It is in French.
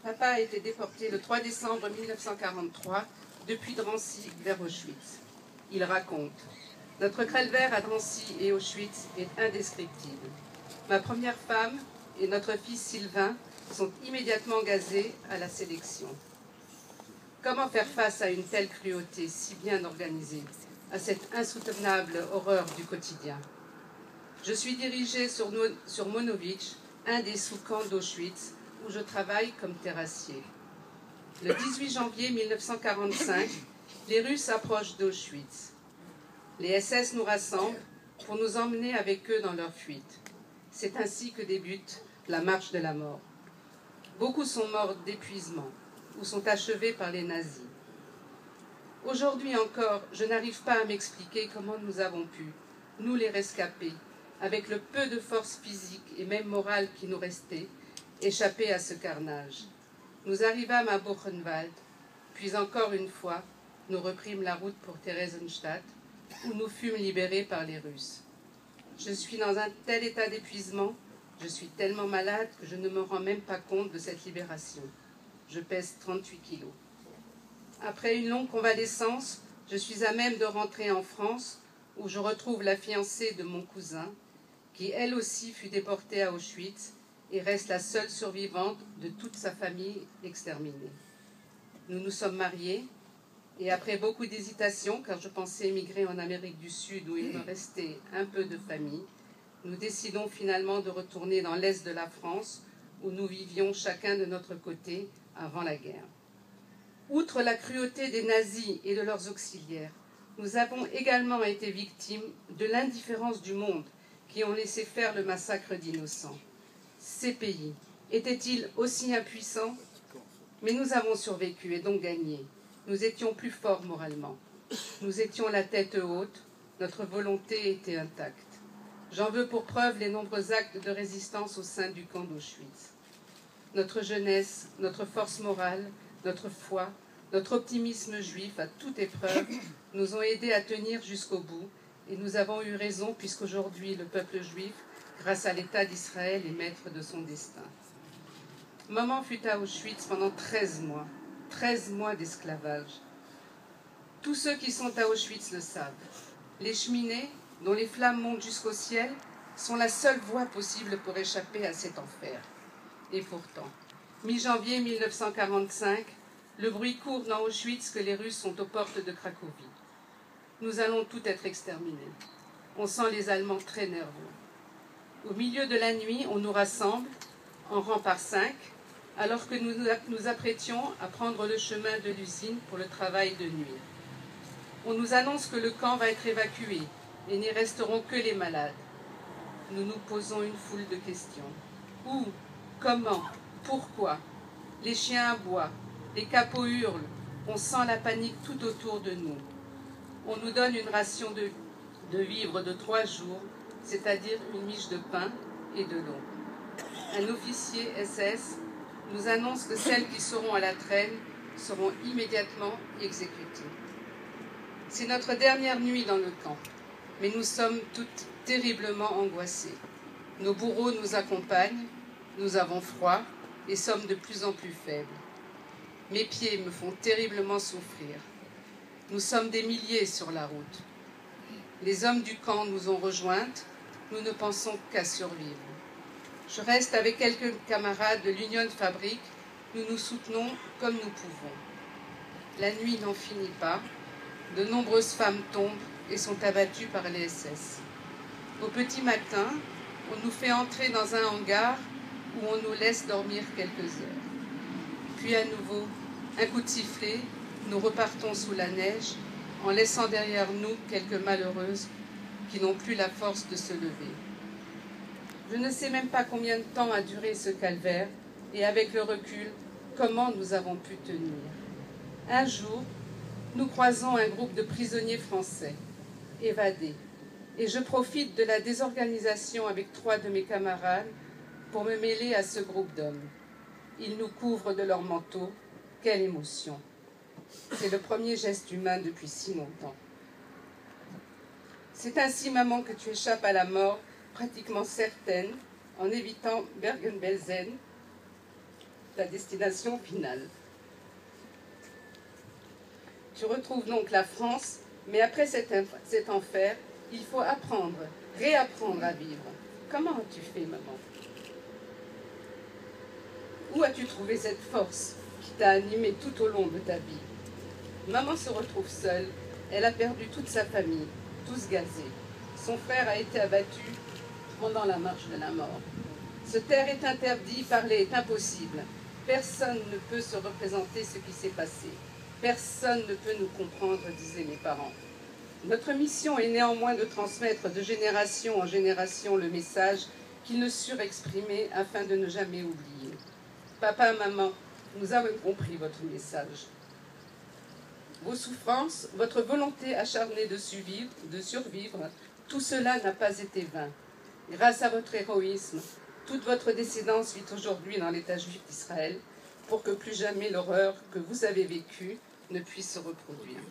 Papa a été déporté le 3 décembre 1943 depuis Drancy vers Auschwitz. Il raconte « Notre calvaire à Drancy et Auschwitz est indescriptible. Ma première femme et notre fils Sylvain sont immédiatement gazés à la sélection. Comment faire face à une telle cruauté si bien organisée, à cette insoutenable horreur du quotidien? Je suis dirigée sur Monowitz, un des sous-camps d'Auschwitz, où je travaille comme terrassier. Le 18 janvier 1945, les Russes approchent d'Auschwitz. Les SS nous rassemblent pour nous emmener avec eux dans leur fuite. C'est ainsi que débute la marche de la mort. Beaucoup sont morts d'épuisement ou sont achevés par les nazis. Aujourd'hui encore, je n'arrive pas à m'expliquer comment nous avons pu, nous les rescapés, avec le peu de force physique et même morale qui nous restait, échapper à ce carnage. Nous arrivâmes à Buchenwald, puis encore une fois, nous reprîmes la route pour Theresienstadt, où nous fûmes libérés par les Russes. Je suis dans un tel état d'épuisement, je suis tellement malade que je ne me rends même pas compte de cette libération. Je pèse 38 kilos. Après une longue convalescence, je suis à même de rentrer en France, où je retrouve la fiancée de mon cousin, qui elle aussi fut déportée à Auschwitz et reste la seule survivante de toute sa famille exterminée. Nous nous sommes mariés, et après beaucoup d'hésitation, car je pensais émigrer en Amérique du Sud où il me restait un peu de famille, nous décidons finalement de retourner dans l'est de la France, où nous vivions chacun de notre côté avant la guerre. Outre la cruauté des nazis et de leurs auxiliaires, nous avons également été victimes de l'indifférence du monde qui ont laissé faire le massacre d'innocents. Ces pays étaient-ils aussi impuissants? Mais nous avons survécu et donc gagné. Nous étions plus forts moralement. Nous étions la tête haute, notre volonté était intacte. J'en veux pour preuve les nombreux actes de résistance au sein du camp d'Auschwitz. Notre jeunesse, notre force morale, notre foi, notre optimisme juif à toute épreuve nous ont aidés à tenir jusqu'au bout et nous avons eu raison puisqu'aujourd'hui le peuple juif, grâce à l'État d'Israël, est maître de son destin. Maman fut à Auschwitz pendant 13 mois d'esclavage. Tous ceux qui sont à Auschwitz le savent. Les cheminées, dont les flammes montent jusqu'au ciel, sont la seule voie possible pour échapper à cet enfer. Et pourtant, mi-janvier 1945, le bruit court dans Auschwitz que les Russes sont aux portes de Cracovie. Nous allons tous être exterminés. On sent les Allemands très nerveux. Au milieu de la nuit, on nous rassemble, en rang par 5, alors que nous nous apprêtions à prendre le chemin de l'usine pour le travail de nuit. On nous annonce que le camp va être évacué et n'y resteront que les malades. Nous nous posons une foule de questions. Où? Comment? Pourquoi? Les chiens aboient, les capots hurlent, on sent la panique tout autour de nous. On nous donne une ration de vivres de 3 jours, c'est-à-dire une miche de pain et de l'eau. Un officier SS nous annonce que celles qui seront à la traîne seront immédiatement exécutées. C'est notre dernière nuit dans le camp, mais nous sommes toutes terriblement angoissées. Nos bourreaux nous accompagnent, nous avons froid et sommes de plus en plus faibles. Mes pieds me font terriblement souffrir. Nous sommes des milliers sur la route. Les hommes du camp nous ont rejointes, nous ne pensons qu'à survivre. Je reste avec quelques camarades de l'Union Fabrique, nous nous soutenons comme nous pouvons. La nuit n'en finit pas, de nombreuses femmes tombent et sont abattues par les SS. Au petit matin, on nous fait entrer dans un hangar où on nous laisse dormir quelques heures. Puis à nouveau, un coup de sifflet, nous repartons sous la neige, en laissant derrière nous quelques malheureuses qui n'ont plus la force de se lever. Je ne sais même pas combien de temps a duré ce calvaire, et avec le recul, comment nous avons pu tenir. Un jour, nous croisons un groupe de prisonniers français, évadés, et je profite de la désorganisation avec 3 de mes camarades pour me mêler à ce groupe d'hommes. Ils nous couvrent de leurs manteaux. Quelle émotion! C'est le premier geste humain depuis si longtemps. C'est ainsi, maman, que tu échappes à la mort, pratiquement certaine, en évitant Bergen-Belsen, ta destination finale. Tu retrouves donc la France, mais après cet enfer, il faut apprendre, réapprendre à vivre. Comment as-tu fait, maman? Où as-tu trouvé cette force qui t'a animée tout au long de ta vie? Maman se retrouve seule, elle a perdu toute sa famille, tous gazés. Son frère a été abattu pendant la marche de la mort. Se taire est interdit, parler est impossible. Personne ne peut se représenter ce qui s'est passé. Personne ne peut nous comprendre, disaient mes parents. Notre mission est néanmoins de transmettre de génération en génération le message qu'ils ne surexprimaient afin de ne jamais oublier. Papa, maman, nous avons compris votre message. Vos souffrances, votre volonté acharnée de survivre, tout cela n'a pas été vain. Grâce à votre héroïsme, toute votre descendance vit aujourd'hui dans l'État juif d'Israël pour que plus jamais l'horreur que vous avez vécue ne puisse se reproduire.